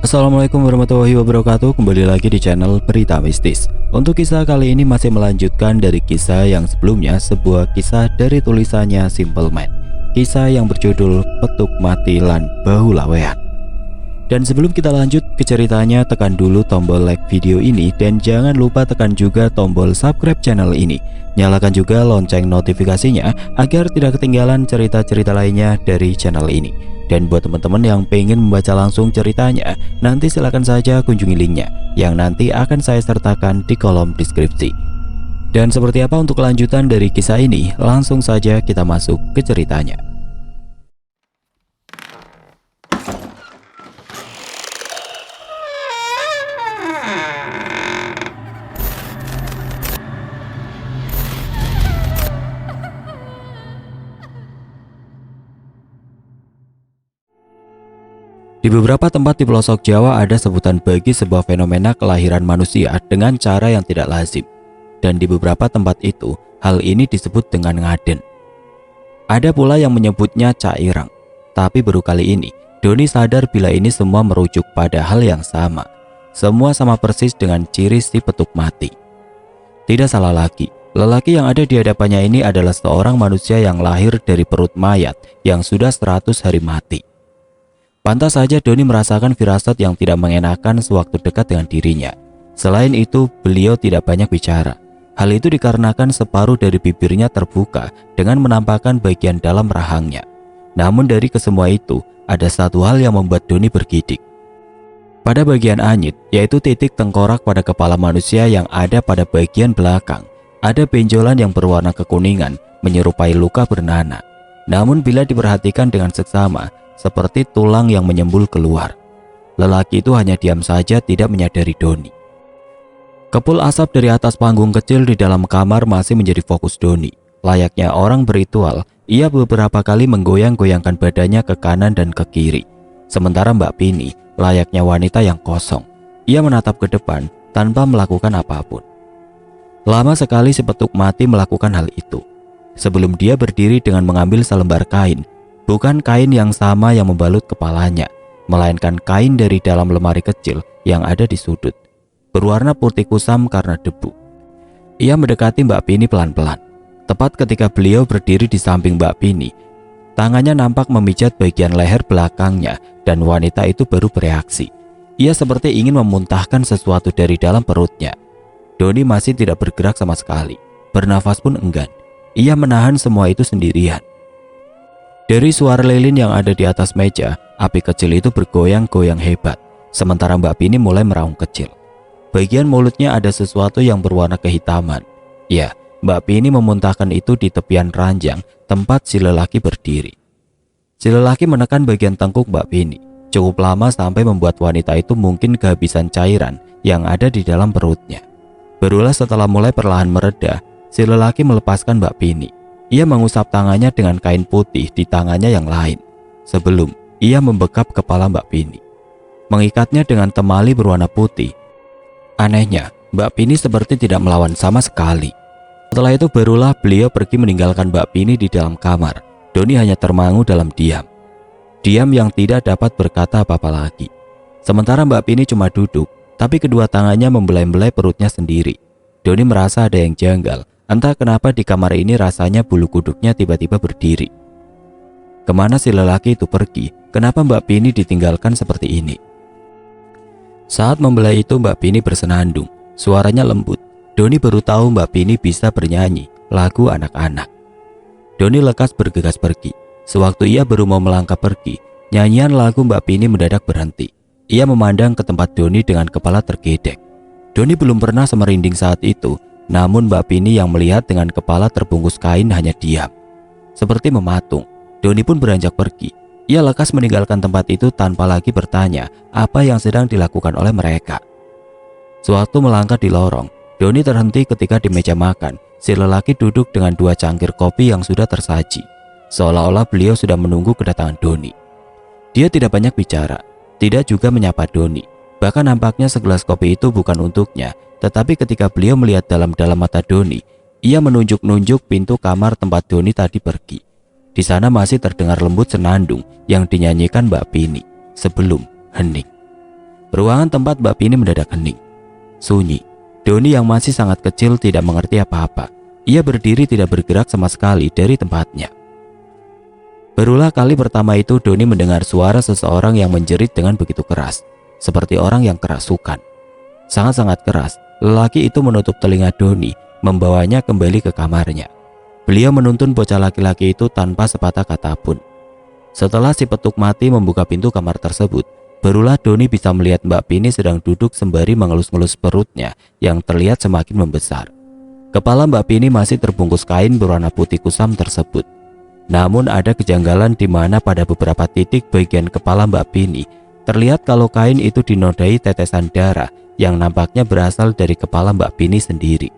Assalamualaikum warahmatullahi wabarakatuh. Kembali lagi di channel Berita Mistis. Untuk kisah kali ini masih melanjutkan dari kisah yang sebelumnya, sebuah kisah dari tulisannya Simple Man. Kisah yang berjudul Petuk Mati Lan Bahu Lawean. Dan sebelum kita lanjut ke ceritanya, tekan dulu tombol like video ini dan jangan lupa tekan juga tombol subscribe channel ini. Nyalakan juga lonceng notifikasinya agar tidak ketinggalan cerita-cerita lainnya dari channel ini. Dan buat teman-teman yang pengen membaca langsung ceritanya, nanti silakan saja kunjungi linknya yang nanti akan saya sertakan di kolom deskripsi. Dan seperti apa untuk kelanjutan dari kisah ini, langsung saja kita masuk ke ceritanya. Di beberapa tempat di pelosok Jawa ada sebutan bagi sebuah fenomena kelahiran manusia dengan cara yang tidak lazim. Dan di beberapa tempat itu, hal ini disebut dengan ngaden. Ada pula yang menyebutnya cairang. Tapi baru kali ini, Doni sadar bila ini semua merujuk pada hal yang sama. Semua sama persis dengan ciri si petuk mati. Tidak salah lagi, lelaki yang ada di hadapannya ini adalah seorang manusia yang lahir dari perut mayat yang sudah 100 hari mati. Pantas saja Doni merasakan firasat yang tidak mengenakan sewaktu dekat dengan dirinya. Selain itu, beliau tidak banyak bicara. Hal itu dikarenakan separuh dari bibirnya terbuka dengan menampakkan bagian dalam rahangnya. Namun dari kesemua itu, ada satu hal yang membuat Doni bergidik. Pada bagian anyit, yaitu titik tengkorak pada kepala manusia yang ada pada bagian belakang, ada benjolan yang berwarna kekuningan menyerupai luka bernanah. Namun bila diperhatikan dengan seksama, seperti tulang yang menyembul keluar. Lelaki itu hanya diam saja, tidak menyadari Doni. Kepul asap dari atas panggung kecil di dalam kamar masih menjadi fokus Doni. Layaknya orang berritual, ia beberapa kali menggoyang-goyangkan badannya ke kanan dan ke kiri. Sementara Mbak Pini, layaknya wanita yang kosong, ia menatap ke depan tanpa melakukan apapun. Lama sekali si petuk mati melakukan hal itu. Sebelum dia berdiri dengan mengambil selembar kain, bukan kain yang sama yang membalut kepalanya, melainkan kain dari dalam lemari kecil yang ada di sudut, berwarna putih kusam karena debu. Ia mendekati Mbak Pini pelan-pelan. Tepat ketika beliau berdiri di samping Mbak Pini, tangannya nampak memijat bagian leher belakangnya dan wanita itu baru bereaksi. Ia seperti ingin memuntahkan sesuatu dari dalam perutnya. Doni masih tidak bergerak sama sekali, bernafas pun enggan. Ia menahan semua itu sendirian. Dari suara lilin yang ada di atas meja, api kecil itu bergoyang-goyang hebat, sementara Mbak Pini mulai meraung kecil. Bagian mulutnya ada sesuatu yang berwarna kehitaman. Ya, Mbak Pini memuntahkan itu di tepian ranjang tempat si lelaki berdiri. Si lelaki menekan bagian tengkuk Mbak Pini, cukup lama sampai membuat wanita itu mungkin kehabisan cairan yang ada di dalam perutnya. Barulah setelah mulai perlahan mereda, si lelaki melepaskan Mbak Pini. Ia mengusap tangannya dengan kain putih di tangannya yang lain. Sebelum ia membekap kepala Mbak Pini, mengikatnya dengan temali berwarna putih. Anehnya, Mbak Pini seperti tidak melawan sama sekali. Setelah itu barulah beliau pergi meninggalkan Mbak Pini di dalam kamar. Doni hanya termangu dalam diam. Diam yang tidak dapat berkata apa-apa lagi. Sementara Mbak Pini cuma duduk, tapi kedua tangannya membelai-belai perutnya sendiri. Doni merasa ada yang janggal. Entah kenapa di kamar ini rasanya bulu kuduknya tiba-tiba berdiri. Kemana si lelaki itu pergi? Kenapa Mbak Pini ditinggalkan seperti ini? Saat membelai itu Mbak Pini bersenandung. Suaranya lembut. Doni baru tahu Mbak Pini bisa bernyanyi lagu anak-anak. Doni lekas bergegas pergi. Sewaktu ia baru mau melangkah pergi, nyanyian lagu Mbak Pini mendadak berhenti. Ia memandang ke tempat Doni dengan kepala tergedek. Doni belum pernah semerinding saat itu. Namun Mbak Pini yang melihat dengan kepala terbungkus kain hanya diam, seperti mematung. Doni pun beranjak pergi. Ia lekas meninggalkan tempat itu tanpa lagi bertanya apa yang sedang dilakukan oleh mereka. Sewaktu melangkah di lorong, Doni terhenti ketika di meja makan, si lelaki duduk dengan 2 cangkir kopi yang sudah tersaji. Seolah-olah beliau sudah menunggu kedatangan Doni. Dia tidak banyak bicara, tidak juga menyapa Doni. Bahkan nampaknya segelas kopi itu bukan untuknya. Tetapi ketika beliau melihat dalam-dalam mata Doni, ia menunjuk-nunjuk pintu kamar tempat Doni tadi pergi. Di sana masih terdengar lembut senandung yang dinyanyikan Mbak Pini sebelum hening. Ruangan tempat Mbak Pini mendadak hening. Sunyi. Doni yang masih sangat kecil tidak mengerti apa-apa. Ia berdiri tidak bergerak sama sekali dari tempatnya. Berulah kali pertama itu Doni mendengar suara seseorang yang menjerit dengan begitu keras, seperti orang yang kerasukan. Sangat-sangat keras, lelaki itu menutup telinga Doni, membawanya kembali ke kamarnya. Beliau menuntun bocah laki-laki itu tanpa sepatah kata pun. Setelah si petuk mati membuka pintu kamar tersebut, barulah Doni bisa melihat Mbak Pini sedang duduk sembari mengelus-ngelus perutnya yang terlihat semakin membesar. Kepala Mbak Pini masih terbungkus kain berwarna putih kusam tersebut. Namun ada kejanggalan di mana pada beberapa titik bagian kepala Mbak Pini terlihat kalau kain itu dinodai tetesan darah yang nampaknya berasal dari kepala Mbak Pini sendiri.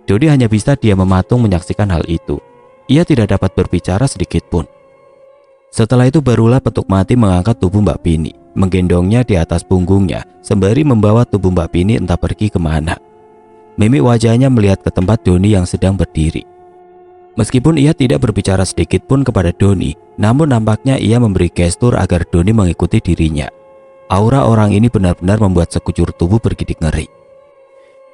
Doni hanya bisa diam mematung menyaksikan hal itu. Ia tidak dapat berbicara sedikit pun. Setelah itu barulah petuk mati mengangkat tubuh Mbak Pini, menggendongnya di atas punggungnya sembari membawa tubuh Mbak Pini entah pergi kemana. Mimik wajahnya melihat ke tempat Doni yang sedang berdiri. Meskipun ia tidak berbicara sedikit pun kepada Doni, namun nampaknya ia memberi gestur agar Doni mengikuti dirinya. Aura orang ini benar-benar membuat sekujur tubuh bergidik ngeri.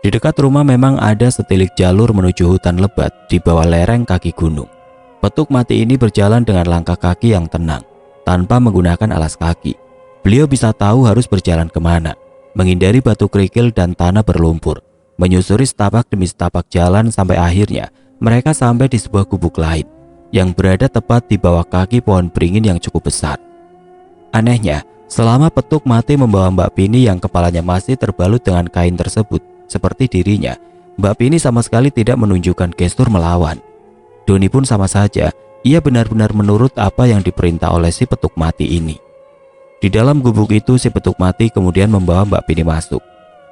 Di dekat rumah memang ada setilik jalur menuju hutan lebat di bawah lereng kaki gunung. Petuk mati ini berjalan dengan langkah kaki yang tenang, tanpa menggunakan alas kaki. Beliau bisa tahu harus berjalan kemana, menghindari batu kerikil dan tanah berlumpur, menyusuri setapak demi setapak jalan sampai akhirnya mereka sampai di sebuah gubuk lain yang berada tepat di bawah kaki pohon beringin yang cukup besar. Anehnya, selama petuk mati membawa Mbak Pini yang kepalanya masih terbalut dengan kain tersebut seperti dirinya, Mbak Pini sama sekali tidak menunjukkan gestur melawan. Doni pun sama saja, ia benar-benar menurut apa yang diperintah oleh si petuk mati ini. Di dalam gubuk itu si petuk mati kemudian membawa Mbak Pini masuk.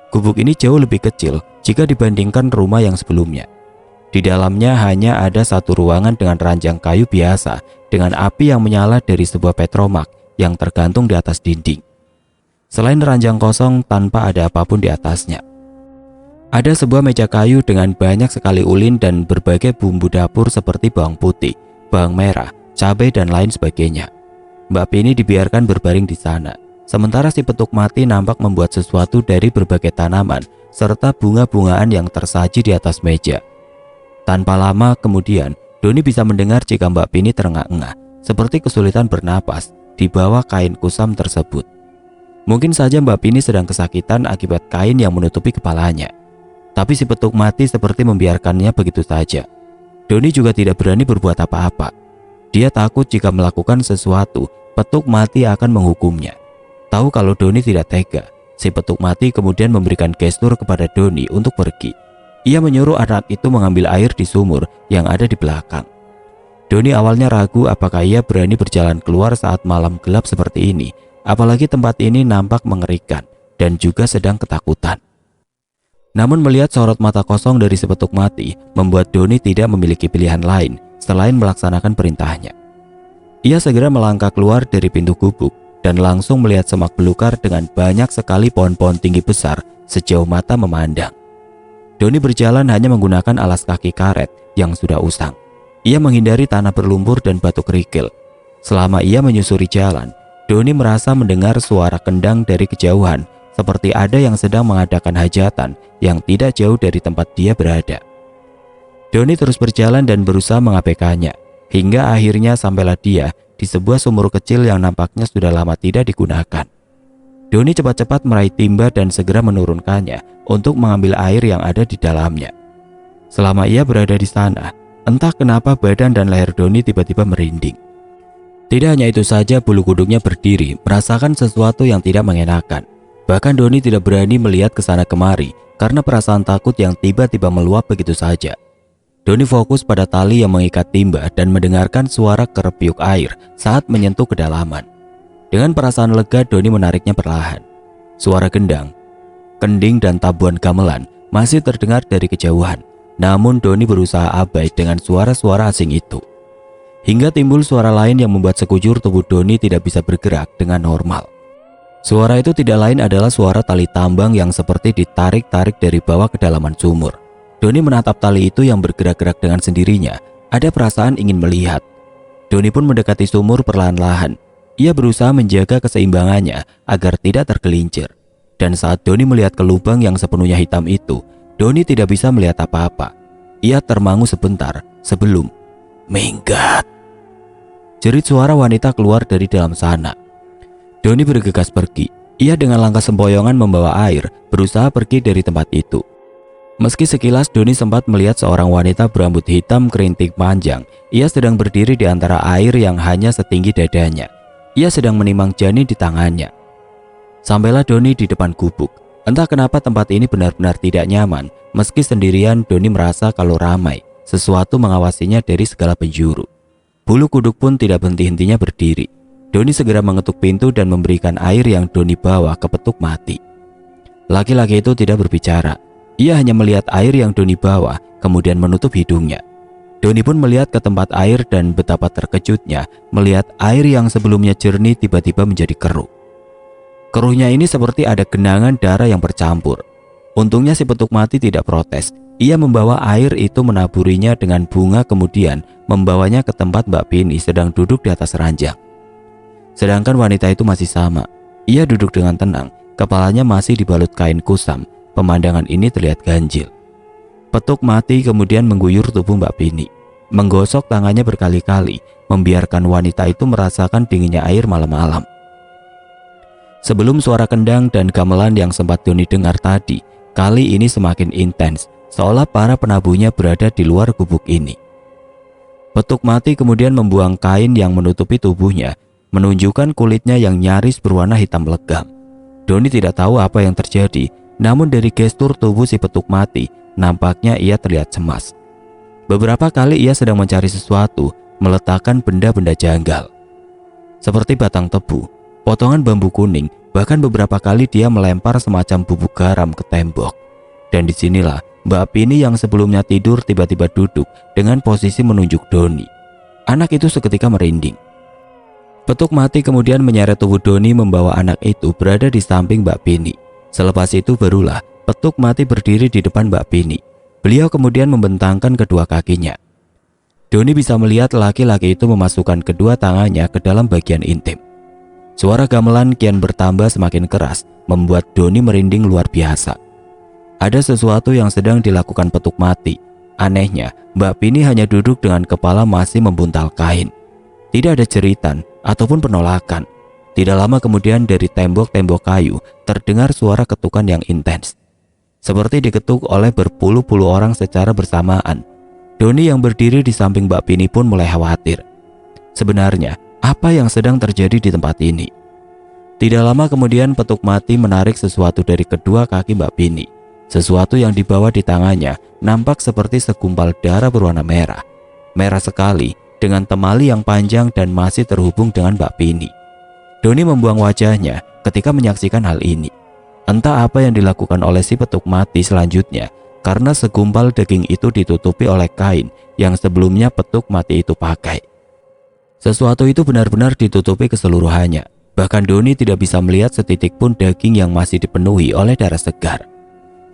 Gubuk ini jauh lebih kecil jika dibandingkan rumah yang sebelumnya. Di dalamnya hanya ada satu ruangan dengan ranjang kayu biasa dengan api yang menyala dari sebuah petromak yang tergantung di atas dinding. Selain ranjang kosong tanpa ada apapun di atasnya. Ada sebuah meja kayu dengan banyak sekali ulin dan berbagai bumbu dapur seperti bawang putih, bawang merah, cabai dan lain sebagainya. Mbak Pini dibiarkan berbaring di sana. Sementara si petuk mati nampak membuat sesuatu dari berbagai tanaman serta bunga-bungaan yang tersaji di atas meja. Tanpa lama kemudian, Doni bisa mendengar jika Mbak Pini terengah-engah, seperti kesulitan bernapas di bawah kain kusam tersebut. Mungkin saja Mbak Pini sedang kesakitan akibat kain yang menutupi kepalanya. Tapi si petuk mati seperti membiarkannya begitu saja. Doni juga tidak berani berbuat apa-apa. Dia takut jika melakukan sesuatu, petuk mati akan menghukumnya. Tahu kalau Doni tidak tega, si petuk mati kemudian memberikan gestur kepada Doni untuk pergi. Ia menyuruh anak itu mengambil air di sumur yang ada di belakang. Doni awalnya ragu apakah ia berani berjalan keluar saat malam gelap seperti ini, apalagi tempat ini nampak mengerikan dan juga sedang ketakutan. Namun melihat sorot mata kosong dari si petuk mati membuat Doni tidak memiliki pilihan lain selain melaksanakan perintahnya. Ia segera melangkah keluar dari pintu gubuk dan langsung melihat semak belukar dengan banyak sekali pohon-pohon tinggi besar sejauh mata memandang. Doni berjalan hanya menggunakan alas kaki karet yang sudah usang. Ia menghindari tanah berlumpur dan batu kerikil. Selama ia menyusuri jalan, Doni merasa mendengar suara kendang dari kejauhan, seperti ada yang sedang mengadakan hajatan yang tidak jauh dari tempat dia berada. Doni terus berjalan dan berusaha mengabaikannya, hingga akhirnya sampailah dia di sebuah sumur kecil yang nampaknya sudah lama tidak digunakan. Doni cepat-cepat meraih timba dan segera menurunkannya untuk mengambil air yang ada di dalamnya. Selama ia berada di sana, entah kenapa badan dan leher Doni tiba-tiba merinding. Tidak hanya itu saja, bulu kuduknya berdiri, merasakan sesuatu yang tidak mengenakan. Bahkan Doni tidak berani melihat ke sana kemari karena perasaan takut yang tiba-tiba meluap begitu saja. Doni fokus pada tali yang mengikat timba dan mendengarkan suara kerepiuk air saat menyentuh kedalaman. Dengan perasaan lega, Doni menariknya perlahan. Suara gendang, kending dan tabuhan gamelan masih terdengar dari kejauhan. Namun Doni berusaha abai dengan suara-suara asing itu. Hingga timbul suara lain yang membuat sekujur tubuh Doni tidak bisa bergerak dengan normal. Suara itu tidak lain adalah suara tali tambang yang seperti ditarik-tarik dari bawah kedalaman sumur. Doni menatap tali itu yang bergerak-gerak dengan sendirinya. Ada perasaan ingin melihat. Doni pun mendekati sumur perlahan-lahan. Ia berusaha menjaga keseimbangannya agar tidak tergelincir. Dan saat Doni melihat ke lubang yang sepenuhnya hitam itu, Doni tidak bisa melihat apa-apa. Ia termangu sebentar sebelum minggat. Jerit suara wanita keluar dari dalam sana. Doni bergegas pergi. Ia dengan langkah sempoyongan membawa air, berusaha pergi dari tempat itu. Meski sekilas Doni sempat melihat seorang wanita berambut hitam kerinting panjang. Ia sedang berdiri di antara air yang hanya setinggi dadanya. Ia sedang menimang janin di tangannya. Sampailah Doni di depan gubuk. Entah kenapa tempat ini benar-benar tidak nyaman. Meski sendirian, Doni merasa kalau ramai, sesuatu mengawasinya dari segala penjuru. Bulu kuduk pun tidak henti-hentinya berdiri. Doni segera mengetuk pintu dan memberikan air yang Doni bawa ke petuk mati. Laki-laki itu tidak berbicara. Ia hanya melihat air yang Doni bawa, kemudian menutup hidungnya. Doni pun melihat ke tempat air dan betapa terkejutnya melihat air yang sebelumnya jernih tiba-tiba menjadi keruh. Keruhnya ini seperti ada genangan darah yang bercampur. Untungnya si petuk mati tidak protes. Ia membawa air itu menaburinya dengan bunga kemudian membawanya ke tempat Mbak Pini sedang duduk di atas ranjang. Sedangkan wanita itu masih sama. Ia duduk dengan tenang, kepalanya masih dibalut kain kusam. Pemandangan ini terlihat ganjil. Petuk mati kemudian mengguyur tubuh Mbak Pini, menggosok tangannya berkali-kali, membiarkan wanita itu merasakan dinginnya air malam-malam. Sebelum suara kendang dan gamelan yang sempat Doni dengar tadi, kali ini semakin intens, seolah para penabuhnya berada di luar gubuk ini. Petuk mati kemudian membuang kain yang menutupi tubuhnya, menunjukkan kulitnya yang nyaris berwarna hitam legam. Doni tidak tahu apa yang terjadi, namun dari gestur tubuh si petuk mati, nampaknya ia terlihat cemas. Beberapa kali ia sedang mencari sesuatu, meletakkan benda-benda janggal. Seperti batang tebu, potongan bambu kuning, bahkan beberapa kali dia melempar semacam bubuk garam ke tembok. Dan disinilah Mbak Pini yang sebelumnya tidur tiba-tiba duduk dengan posisi menunjuk Doni. Anak itu seketika merinding. Petuk mati kemudian menyeret tubuh Doni membawa anak itu berada di samping Mbak Pini. Selepas itu barulah petuk mati berdiri di depan Mbak Pini. Beliau kemudian membentangkan kedua kakinya. Doni bisa melihat laki-laki itu memasukkan kedua tangannya ke dalam bagian intim. Suara gamelan kian bertambah semakin keras, membuat Doni merinding luar biasa. Ada sesuatu yang sedang dilakukan petuk mati. Anehnya, Mbak Pini hanya duduk dengan kepala masih membuntal kain. Tidak ada jeritan ataupun penolakan. Tidak lama kemudian dari tembok-tembok kayu terdengar suara ketukan yang intens. Seperti diketuk oleh berpuluh-puluh orang secara bersamaan. Doni yang berdiri di samping Mbak Pini pun mulai khawatir. Sebenarnya, apa yang sedang terjadi di tempat ini? Tidak lama kemudian petuk mati menarik sesuatu dari kedua kaki Mbak Pini. Sesuatu yang dibawa di tangannya nampak seperti segumpal darah berwarna merah. Merah sekali dengan temali yang panjang dan masih terhubung dengan Mbak Pini. Doni membuang wajahnya ketika menyaksikan hal ini. Entah apa yang dilakukan oleh si petuk mati selanjutnya, karena segumpal daging itu ditutupi oleh kain yang sebelumnya petuk mati itu pakai. Sesuatu itu benar-benar ditutupi keseluruhannya. Bahkan Doni tidak bisa melihat setitik pun daging yang masih dipenuhi oleh darah segar.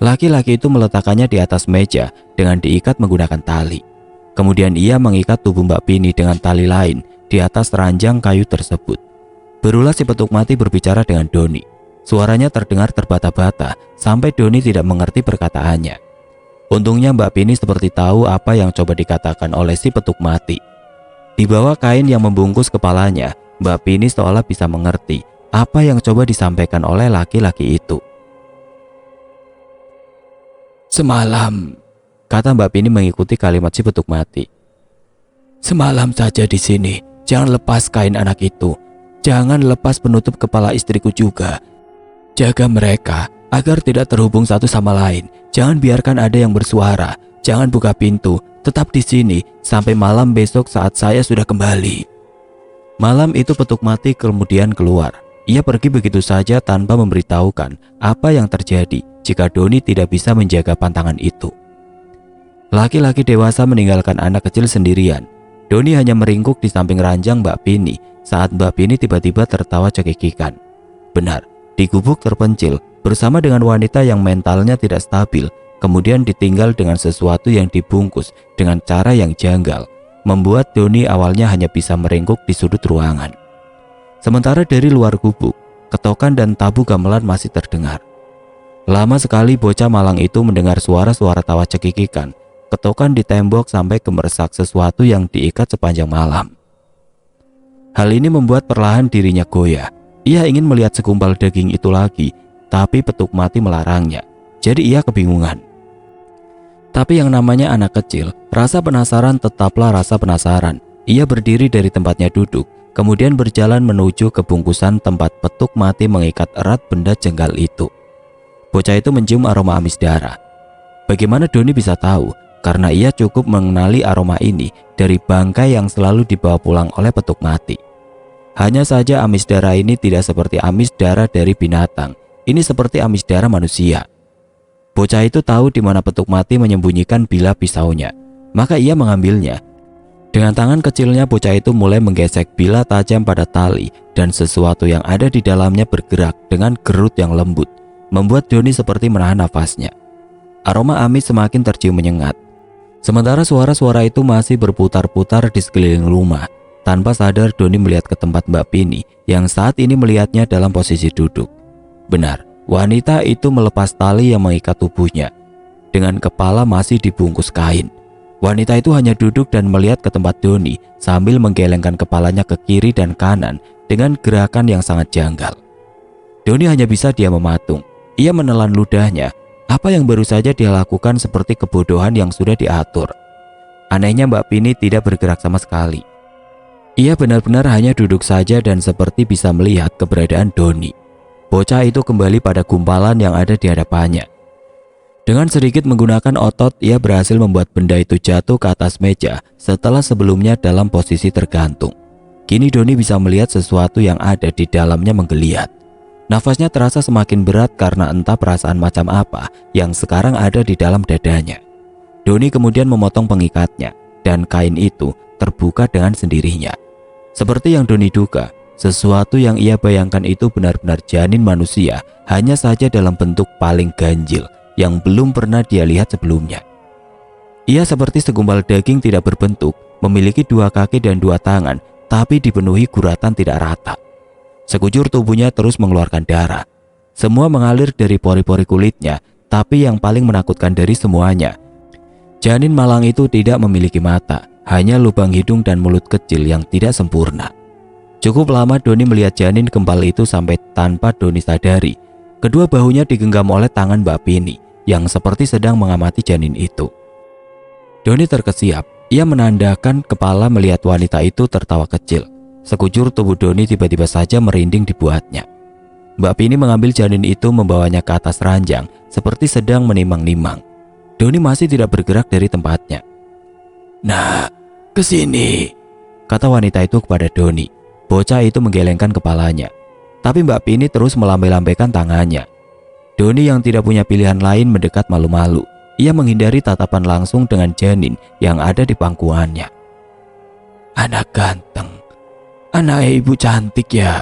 Laki-laki itu meletakkannya di atas meja dengan diikat menggunakan tali. Kemudian ia mengikat tubuh Mbak Pini dengan tali lain di atas ranjang kayu tersebut. Barulah si petuk mati berbicara dengan Doni. Suaranya terdengar terbata-bata sampai Doni tidak mengerti perkataannya. Untungnya Mbak Pini seperti tahu apa yang coba dikatakan oleh si petuk mati. Di bawah kain yang membungkus kepalanya, Mbak Pini seolah bisa mengerti apa yang coba disampaikan oleh laki-laki itu. "Semalam," kata Mbak Pini mengikuti kalimat si petuk mati. "Semalam saja di sini. Jangan lepas kain anak itu. Jangan lepas penutup kepala istriku juga. Jaga mereka agar tidak terhubung satu sama lain. Jangan biarkan ada yang bersuara. Jangan buka pintu. Tetap di sini sampai malam besok saat saya sudah kembali." Malam itu petuk mati kemudian keluar. Ia pergi begitu saja tanpa memberitahukan apa yang terjadi jika Doni tidak bisa menjaga pantangan itu. Laki-laki dewasa meninggalkan anak kecil sendirian. Doni hanya meringkuk di samping ranjang Mbak Pini saat Mbak Pini tiba-tiba tertawa cekikikan. Benar, di gubuk terpencil bersama dengan wanita yang mentalnya tidak stabil, kemudian ditinggal dengan sesuatu yang dibungkus dengan cara yang janggal, membuat Doni awalnya hanya bisa meringkuk di sudut ruangan. Sementara dari luar gubuk, ketokan dan tabu gamelan masih terdengar. Lama sekali bocah malang itu mendengar suara-suara tawa cekikikan, ketokan di tembok sampai gemersak sesuatu yang diikat sepanjang malam. Hal ini membuat perlahan dirinya goyah. Ia ingin melihat segumpal daging itu lagi, tapi petuk mati melarangnya. Jadi ia kebingungan. Tapi yang namanya anak kecil, rasa penasaran tetaplah rasa penasaran. Ia berdiri dari tempatnya duduk, kemudian berjalan menuju ke bungkusan tempat petuk mati mengikat erat benda jenggal itu. Bocah itu mencium aroma amis darah. Bagaimana Doni bisa tahu? Karena ia cukup mengenali aroma ini dari bangkai yang selalu dibawa pulang oleh petuk mati. Hanya saja amis darah ini tidak seperti amis darah dari binatang. Ini seperti amis darah manusia. Bocah itu tahu di mana petuk mati menyembunyikan bilah pisaunya. Maka ia mengambilnya. Dengan tangan kecilnya bocah itu mulai menggesek bilah tajam pada tali dan sesuatu yang ada di dalamnya bergerak dengan gerut yang lembut, membuat Doni seperti menahan nafasnya. Aroma amis semakin tercium menyengat. Sementara suara-suara itu masih berputar-putar di sekeliling rumah. Tanpa sadar Doni melihat ke tempat Mbak Pini yang saat ini melihatnya dalam posisi duduk. Benar, wanita itu melepas tali yang mengikat tubuhnya. Dengan kepala masih dibungkus kain. Wanita itu hanya duduk dan melihat ke tempat Doni sambil menggelengkan kepalanya ke kiri dan kanan dengan gerakan yang sangat janggal. Doni hanya bisa diam mematung. Ia menelan ludahnya. Apa yang baru saja dia lakukan seperti kebodohan yang sudah diatur. Anehnya Mbak Pini tidak bergerak sama sekali. Ia benar-benar hanya duduk saja dan seperti bisa melihat keberadaan Doni. Bocah itu kembali pada gumpalan yang ada di hadapannya. Dengan sedikit menggunakan otot, ia berhasil membuat benda itu jatuh ke atas meja setelah sebelumnya dalam posisi tergantung. Kini Doni bisa melihat sesuatu yang ada di dalamnya menggeliat. Nafasnya terasa semakin berat karena entah perasaan macam apa yang sekarang ada di dalam dadanya. Doni kemudian memotong pengikatnya dan kain itu terbuka dengan sendirinya. Seperti yang Doni duga, sesuatu yang ia bayangkan itu benar-benar janin manusia, hanya saja dalam bentuk paling ganjil yang belum pernah dia lihat sebelumnya. Ia seperti segumpal daging tidak berbentuk, memiliki 2 kaki dan 2 tangan, tapi dipenuhi guratan tidak rata. Sekujur tubuhnya terus mengeluarkan darah. Semua mengalir dari pori-pori kulitnya, tapi yang paling menakutkan dari semuanya, janin malang itu tidak memiliki mata, hanya lubang hidung dan mulut kecil yang tidak sempurna. Cukup lama Doni melihat janin kembal itu sampai tanpa Doni sadari, kedua bahunya digenggam oleh tangan Mbak Pini yang seperti sedang mengamati janin itu. Doni terkesiap, ia menandahkan kepala melihat wanita itu tertawa kecil. Sekujur tubuh Doni tiba-tiba saja merinding dibuatnya. Mbak Pini mengambil janin itu membawanya ke atas ranjang seperti sedang menimang-nimang. Doni masih tidak bergerak dari tempatnya. "Nah, kesini," kata wanita itu kepada Doni. Bocah itu menggelengkan kepalanya. Tapi Mbak Pini terus melambai-lambaikan tangannya. Doni yang tidak punya pilihan lain mendekat malu-malu. Ia menghindari tatapan langsung dengan janin yang ada di pangkuannya. "Anak ganteng. Anak ibu cantik ya."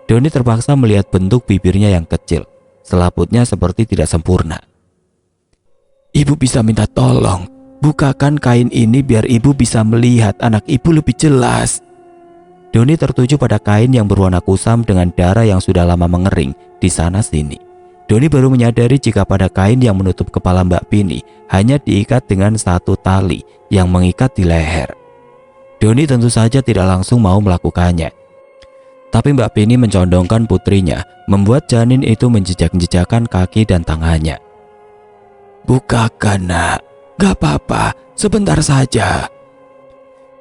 Doni terpaksa melihat bentuk bibirnya yang kecil. Selaputnya seperti tidak sempurna. "Ibu bisa minta tolong, bukakan kain ini biar ibu bisa melihat anak ibu lebih jelas." Doni tertuju pada kain yang berwarna kusam dengan darah yang sudah lama mengering di sana sini. Doni baru menyadari jika pada kain yang menutup kepala Mbak Pini hanya diikat dengan 1 tali yang mengikat di leher. Doni tentu saja tidak langsung mau melakukannya. Tapi Mbak Pini mencondongkan putrinya, membuat janin itu menjejak-jejakkan kaki dan tangannya. "Bukakan nak, gak apa-apa, sebentar saja."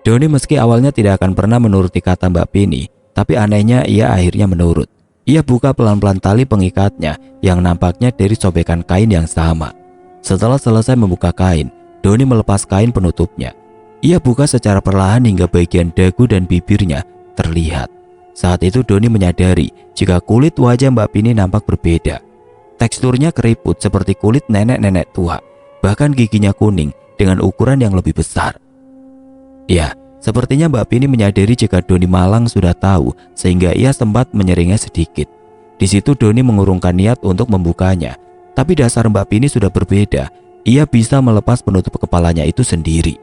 Doni meski awalnya tidak akan pernah menuruti kata Mbak Pini, tapi anehnya ia akhirnya menurut. Ia buka pelan-pelan tali pengikatnya yang nampaknya dari sobekan kain yang sama. Setelah selesai membuka kain, Doni melepas kain penutupnya. Ia buka secara perlahan hingga bagian dagu dan bibirnya terlihat. Saat itu Doni menyadari jika kulit wajah Mbak Pini nampak berbeda. Teksturnya keriput seperti kulit nenek-nenek tua, bahkan giginya kuning dengan ukuran yang lebih besar. Ya, sepertinya Mbak Pini menyadari jika Doni malang sudah tahu sehingga ia sempat menyeringnya sedikit. Di situ Doni mengurungkan niat untuk membukanya, tapi dasar Mbak Pini sudah berbeda. Ia bisa melepas penutup kepalanya itu sendiri.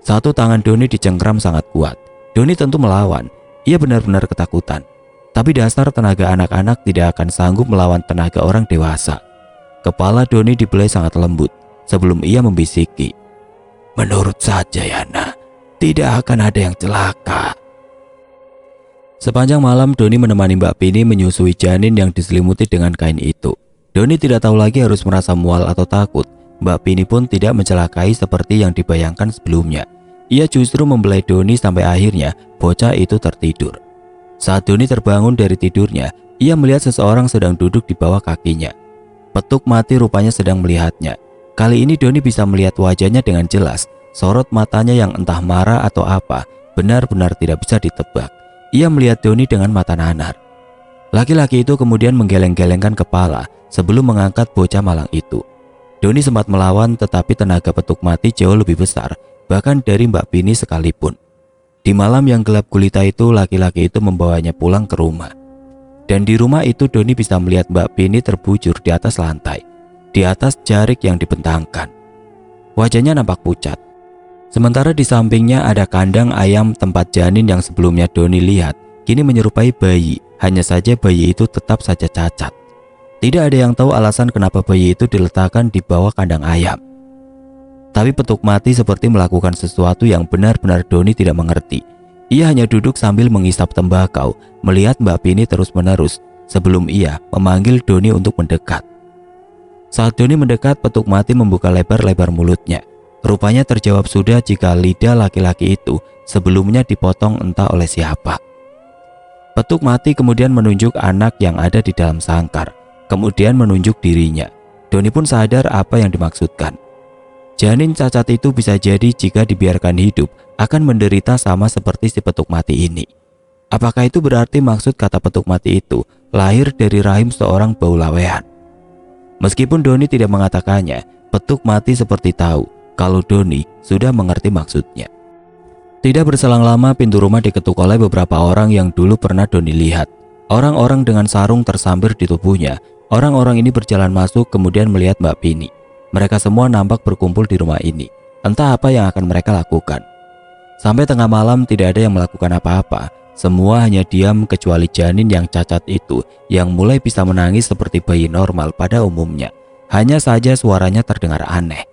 Satu tangan Doni dicengkram sangat kuat. Doni tentu melawan. Ia benar-benar ketakutan. Tapi dasar tenaga anak-anak tidak akan sanggup melawan tenaga orang dewasa. Kepala Doni dibelai sangat lembut sebelum ia membisiki, "Menurut saja ya nak, tidak akan ada yang celaka." Sepanjang malam Doni menemani Mbak Pini menyusui janin yang diselimuti dengan kain itu. Doni tidak tahu lagi harus merasa mual atau takut. Mbak Pini pun tidak mencelakai seperti yang dibayangkan sebelumnya. Ia justru membelai Doni sampai akhirnya bocah itu tertidur. Saat Doni terbangun dari tidurnya, ia melihat seseorang sedang duduk di bawah kakinya. Petuk mati rupanya sedang melihatnya. Kali ini Doni bisa melihat wajahnya dengan jelas. Sorot matanya yang entah marah atau apa benar-benar tidak bisa ditebak. Ia melihat Doni dengan mata nanar. Laki-laki itu kemudian menggeleng-gelengkan kepala sebelum mengangkat bocah malang itu. Doni sempat melawan, tetapi tenaga petuk mati jauh lebih besar bahkan dari Mbak Pini sekalipun. Di malam yang gelap gulita itu, laki-laki itu membawanya pulang ke rumah. Dan di rumah itu Doni bisa melihat Mbak Pini terbujur di atas lantai, di atas jarik yang dibentangkan. Wajahnya nampak pucat. Sementara di sampingnya ada kandang ayam tempat janin yang sebelumnya Doni lihat kini menyerupai bayi, hanya saja bayi itu tetap saja cacat. Tidak ada yang tahu alasan kenapa bayi itu diletakkan di bawah kandang ayam. Tapi petuk mati seperti melakukan sesuatu yang benar-benar Doni tidak mengerti. Ia hanya duduk sambil mengisap tembakau, melihat Mbak Pini terus-menerus sebelum ia memanggil Doni untuk mendekat. Saat Doni mendekat, petuk mati membuka lebar-lebar mulutnya. Rupanya terjawab sudah jika lidah laki-laki itu sebelumnya dipotong entah oleh siapa. Petuk mati kemudian menunjuk anak yang ada di dalam sangkar, kemudian menunjuk dirinya. Doni pun sadar apa yang dimaksudkan. Janin cacat itu bisa jadi jika dibiarkan hidup akan menderita sama seperti si petuk mati ini. Apakah itu berarti maksud kata petuk mati itu lahir dari rahim seorang baulawean? Meskipun Doni tidak mengatakannya, petuk mati seperti tahu kalau Doni sudah mengerti maksudnya. Tidak berselang lama pintu rumah diketuk oleh beberapa orang yang dulu pernah Doni lihat. Orang-orang dengan sarung tersambar di tubuhnya. Orang-orang ini berjalan masuk kemudian melihat Mbak Pini. Mereka semua nampak berkumpul di rumah ini. Entah apa yang akan mereka lakukan. Sampai tengah malam tidak ada yang melakukan apa-apa. Semua hanya diam kecuali janin yang cacat itu yang mulai bisa menangis seperti bayi normal pada umumnya. Hanya saja suaranya terdengar aneh,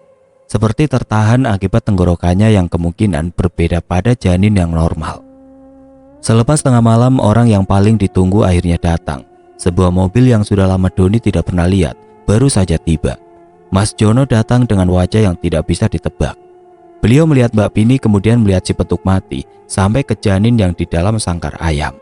seperti tertahan akibat tenggorokannya yang kemungkinan berbeda pada janin yang normal. Selepas tengah malam, orang yang paling ditunggu akhirnya datang. Sebuah mobil yang sudah lama Doni tidak pernah lihat baru saja tiba. Mas Jono datang dengan wajah yang tidak bisa ditebak. Beliau melihat Mbak Pini kemudian melihat si petuk mati sampai ke janin yang di dalam sangkar ayam.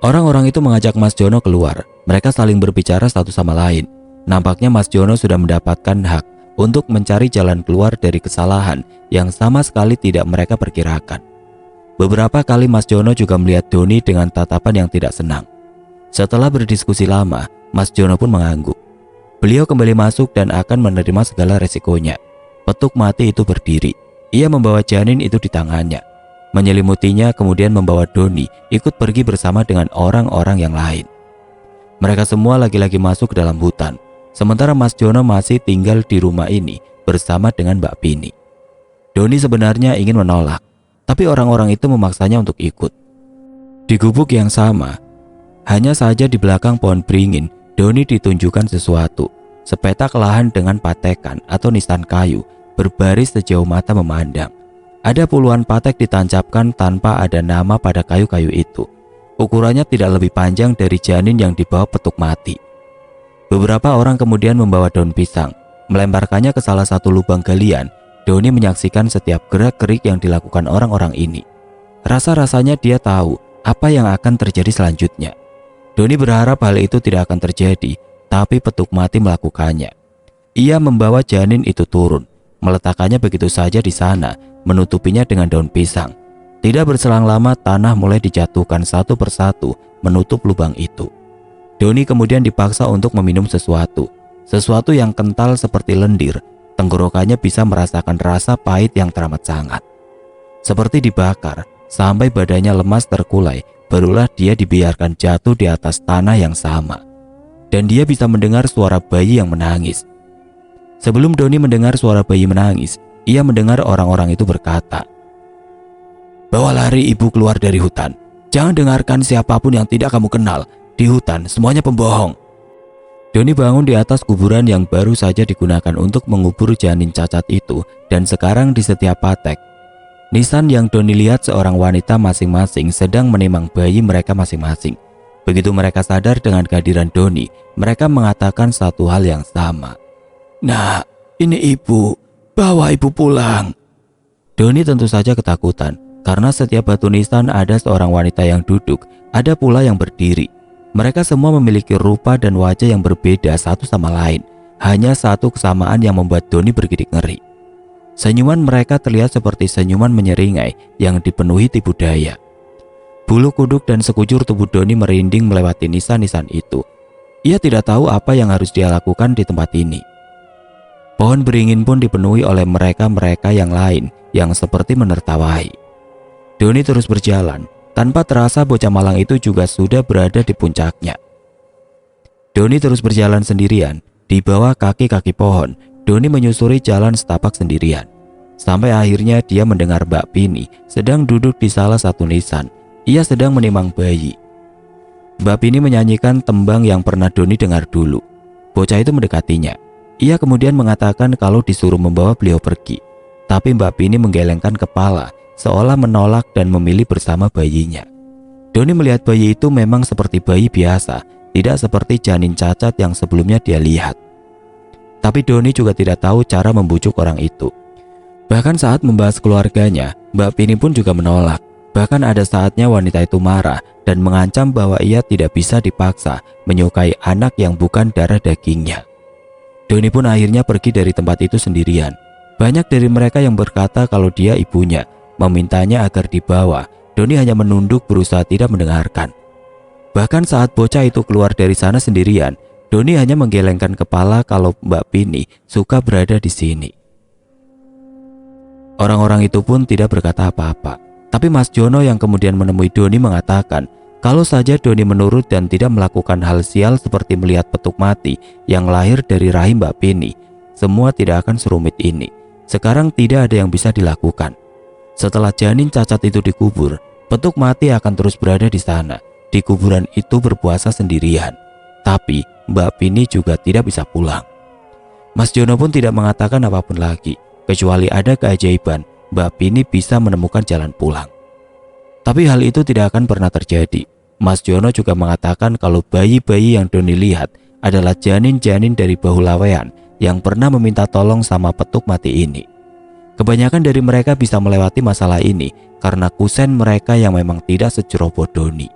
Orang-orang itu mengajak Mas Jono keluar. Mereka saling berbicara satu sama lain. Nampaknya Mas Jono sudah mendapatkan hak untuk mencari jalan keluar dari kesalahan yang sama sekali tidak mereka perkirakan. Beberapa kali Mas Jono juga melihat Doni dengan tatapan yang tidak senang. Setelah berdiskusi lama, Mas Jono pun mengangguk. Beliau kembali masuk dan akan menerima segala resikonya. Petuk mati itu berdiri. Ia membawa janin itu di tangannya, menyelimutinya, kemudian membawa Doni ikut pergi bersama dengan orang-orang yang lain. Mereka semua lagi-lagi masuk ke dalam hutan. Sementara Mas Jono masih tinggal di rumah ini bersama dengan Mbak Pini. Doni sebenarnya ingin menolak, tapi orang-orang itu memaksanya untuk ikut. Di gubuk yang sama, hanya saja di belakang pohon beringin, Doni ditunjukkan sesuatu, sepetak lahan dengan patekan atau nisan kayu berbaris sejauh mata memandang. Ada puluhan patek ditancapkan tanpa ada nama pada kayu-kayu itu. Ukurannya tidak lebih panjang dari janin yang dibawa petuk mati. Beberapa orang kemudian membawa daun pisang, melemparkannya ke salah satu lubang galian. Doni menyaksikan setiap gerak-gerik yang dilakukan orang-orang ini. Rasa-rasanya dia tahu apa yang akan terjadi selanjutnya. Doni berharap hal itu tidak akan terjadi, tapi petuk mati melakukannya. Ia membawa janin itu turun, meletakkannya begitu saja di sana, menutupinya dengan daun pisang. Tidak berselang lama, tanah mulai dijatuhkan satu persatu menutup lubang itu. Doni kemudian dipaksa untuk meminum sesuatu yang kental seperti lendir. Tenggorokannya bisa merasakan rasa pahit yang teramat sangat. Seperti dibakar, sampai badannya lemas terkulai. Barulah dia dibiarkan jatuh di atas tanah yang sama. Dan dia bisa mendengar suara bayi yang menangis. Sebelum Doni mendengar suara bayi menangis, ia mendengar orang-orang itu berkata, Bawa lari ibu keluar dari hutan. Jangan dengarkan siapapun yang tidak kamu kenal. Di hutan semuanya pembohong." Doni bangun di atas kuburan yang baru saja digunakan untuk mengubur janin cacat itu, dan sekarang di setiap patek nisan yang Doni lihat seorang wanita masing-masing sedang menimang bayi mereka masing-masing. Begitu mereka sadar dengan kehadiran Doni, mereka mengatakan satu hal yang sama. "Nah, ini ibu, bawa ibu pulang." Doni tentu saja ketakutan, karena setiap batu nisan ada seorang wanita yang duduk, ada pula yang berdiri. Mereka semua memiliki rupa dan wajah yang berbeda satu sama lain. Hanya satu kesamaan yang membuat Doni bergidik ngeri. Senyuman mereka terlihat seperti senyuman menyeringai yang dipenuhi tipu daya. Bulu kuduk dan sekujur tubuh Doni merinding melewati nisan-nisan itu. Ia tidak tahu apa yang harus dia lakukan di tempat ini. Pohon beringin pun dipenuhi oleh mereka-mereka yang lain yang seperti menertawai. Doni terus berjalan. Tanpa terasa bocah malang itu juga sudah berada di puncaknya. Doni terus berjalan sendirian. Di bawah kaki-kaki pohon, Doni menyusuri jalan setapak sendirian. Sampai akhirnya dia mendengar Mbak Pini sedang duduk di salah satu nisan. Ia sedang menimang bayi. Mbak Pini menyanyikan tembang yang pernah Doni dengar dulu. Bocah itu mendekatinya. Ia kemudian mengatakan kalau disuruh membawa beliau pergi. Tapi Mbak Pini menggelengkan kepala, seolah menolak dan memilih bersama bayinya. Doni melihat bayi itu memang seperti bayi biasa, tidak seperti janin cacat yang sebelumnya dia lihat. Tapi Doni juga tidak tahu cara membujuk orang itu. Bahkan saat membahas keluarganya, Mbak Pini pun juga menolak. Bahkan ada saatnya wanita itu marah dan mengancam bahwa ia tidak bisa dipaksa menyukai anak yang bukan darah dagingnya. Doni pun akhirnya pergi dari tempat itu sendirian. Banyak dari mereka yang berkata kalau dia ibunya, memintanya agar dibawa. Doni hanya menunduk berusaha tidak mendengarkan. Bahkan saat bocah itu keluar dari sana sendirian, Doni hanya menggelengkan kepala kalau Mbak Pini suka berada di sini. Orang-orang itu pun tidak berkata apa-apa. Tapi Mas Jono yang kemudian menemui Doni mengatakan kalau saja Doni menurut dan tidak melakukan hal sial seperti melihat petuk mati yang lahir dari rahim Mbak Pini, semua tidak akan serumit ini. Sekarang tidak ada yang bisa dilakukan. Setelah janin cacat itu dikubur, petuk mati akan terus berada di sana, di kuburan itu berpuasa sendirian. Tapi Mbak Pini juga tidak bisa pulang. Mas Jono pun tidak mengatakan apapun lagi, kecuali ada keajaiban Mbak Pini bisa menemukan jalan pulang. Tapi hal itu tidak akan pernah terjadi. Mas Jono juga mengatakan kalau bayi-bayi yang Doni lihat adalah janin-janin dari bahu lawean yang pernah meminta tolong sama petuk mati ini. Kebanyakan dari mereka bisa melewati masalah ini karena kusen mereka yang memang tidak seceroboh Doni.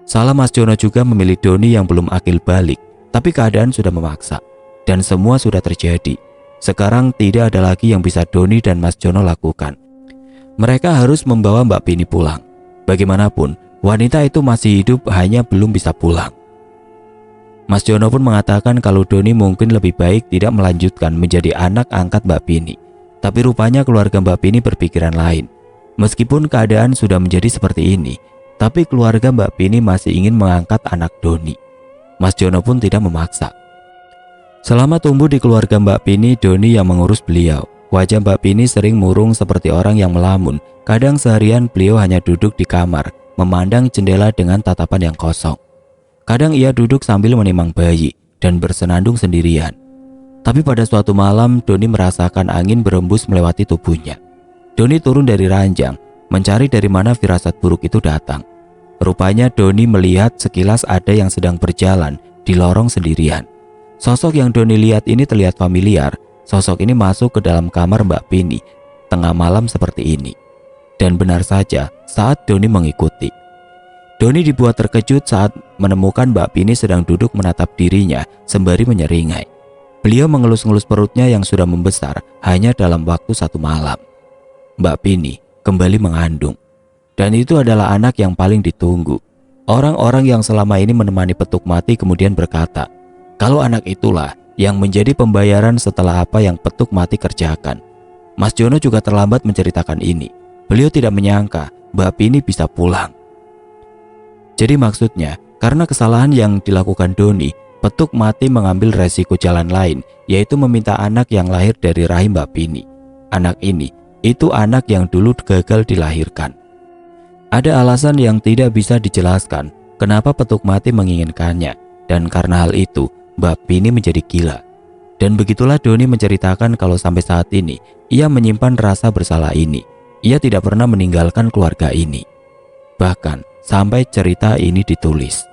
Salah Mas Jono juga memilih Doni yang belum akil balik, tapi keadaan sudah memaksa dan semua sudah terjadi. Sekarang tidak ada lagi yang bisa Doni dan Mas Jono lakukan. Mereka harus membawa Mbak Pini pulang. Bagaimanapun, wanita itu masih hidup, hanya belum bisa pulang. Mas Jono pun mengatakan kalau Doni mungkin lebih baik tidak melanjutkan menjadi anak angkat Mbak Pini. Tapi rupanya keluarga Mbak Pini berpikiran lain. Meskipun keadaan sudah menjadi seperti ini, tapi keluarga Mbak Pini masih ingin mengangkat anak Doni. Mas Jono pun tidak memaksa. Selama tumbuh di keluarga Mbak Pini, Doni yang mengurus beliau. Wajah Mbak Pini sering murung seperti orang yang melamun. Kadang seharian beliau hanya duduk di kamar, memandang jendela dengan tatapan yang kosong. Kadang ia duduk sambil menimang bayi dan bersenandung sendirian. Tapi pada suatu malam, Doni merasakan angin berembus melewati tubuhnya. Doni turun dari ranjang, mencari dari mana firasat buruk itu datang. Rupanya Doni melihat sekilas ada yang sedang berjalan di lorong sendirian. Sosok yang Doni lihat ini terlihat familiar. Sosok ini masuk ke dalam kamar Mbak Pini tengah malam seperti ini. Dan benar saja, saat Doni mengikuti, Doni dibuat terkejut saat menemukan Mbak Pini sedang duduk menatap dirinya sembari menyeringai. Beliau mengelus-ngelus perutnya yang sudah membesar hanya dalam waktu satu malam. Mbak Pini kembali mengandung. Dan itu adalah anak yang paling ditunggu. Orang-orang yang selama ini menemani petuk mati kemudian berkata, kalau anak itulah yang menjadi pembayaran setelah apa yang petuk mati kerjakan. Mas Jono juga terlambat menceritakan ini. Beliau tidak menyangka Mbak Pini bisa pulang. Jadi maksudnya, karena kesalahan yang dilakukan Doni, petuk mati mengambil resiko jalan lain, yaitu meminta anak yang lahir dari rahim Mbak Pini. Anak ini itu anak yang dulu gagal dilahirkan. Ada alasan yang tidak bisa dijelaskan kenapa petuk mati menginginkannya, dan karena hal itu Mbak Bini menjadi gila. Dan begitulah Doni menceritakan kalau sampai saat ini ia menyimpan rasa bersalah ini. Ia tidak pernah meninggalkan keluarga ini. Bahkan sampai cerita ini ditulis.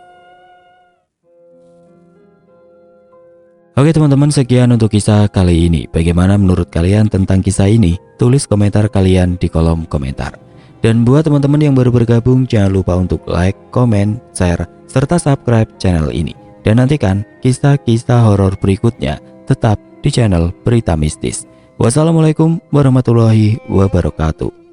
Oke teman-teman, sekian untuk kisah kali ini. Bagaimana menurut kalian tentang kisah ini? Tulis komentar kalian di kolom komentar. Dan buat teman-teman yang baru bergabung, jangan lupa untuk like, komen, share, serta subscribe channel ini. Dan nantikan kisah-kisah horor berikutnya tetap di channel Berita Mistis. Wassalamualaikum warahmatullahi wabarakatuh.